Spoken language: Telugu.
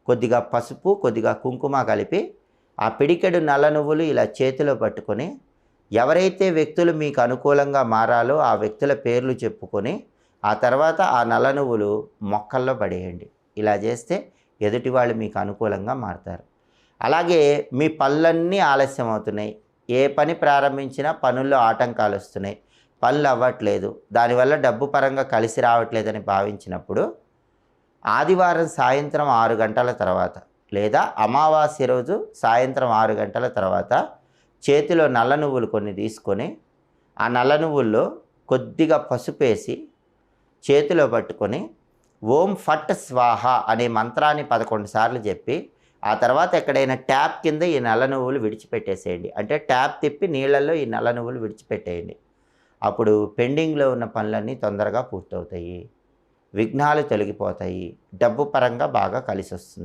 కొద్దిగా పసుపు, కొద్దిగా కుంకుమ కలిపి ఆ పిడికెడు నల్ల నువ్వులు ఇలా చేతిలో పట్టుకొని ఎవరైతే వ్యక్తులు మీకు అనుకూలంగా మారాలో ఆ వ్యక్తుల పేర్లు చెప్పుకొని ఆ తర్వాత ఆ నల్ల నువ్వులు మొక్కల్లో పడేయండి. ఇలా చేస్తే ఎదుటి వాళ్ళు మీకు అనుకూలంగా మారుతారు. అలాగే మీ పనులన్నీ ఆలస్యం అవుతున్నాయి. ఏ పని ప్రారంభించినా పనుల్లో ఆటంకాలు వస్తున్నాయి. పనులు అవ్వట్లేదు. దానివల్ల డబ్బు పరంగా కలిసి రావట్లేదని భావించినప్పుడు ఆదివారం సాయంత్రం 6 గంటల తర్వాత లేదా అమావాస్య రోజు సాయంత్రం 6 గంటల తర్వాత చేతిలో నల్ల నువ్వులు కొన్ని తీసుకొని ఆ నల్ల నువ్వుల్లో కొద్దిగా పసుపేసి చేతిలో పట్టుకొని ఓం ఫట్ స్వాహ అనే మంత్రాన్ని 11 సార్లు చెప్పి ఆ తర్వాత ఎక్కడైనా ట్యాప్ కింద ఈ నల్ల నువ్వులు విడిచిపెట్టేసేయండి. అంటే ట్యాప్ తిప్పి నీళ్ళల్లో ఈ నల్ల నువ్వులు విడిచిపెట్టేయండి. అప్పుడు పెండింగ్లో ఉన్న పనులన్నీ తొందరగా పూర్తవుతాయి. విఘ్నాలు తొలగిపోతాయి. డబ్బు పరంగా బాగా కలిసొస్తుంది.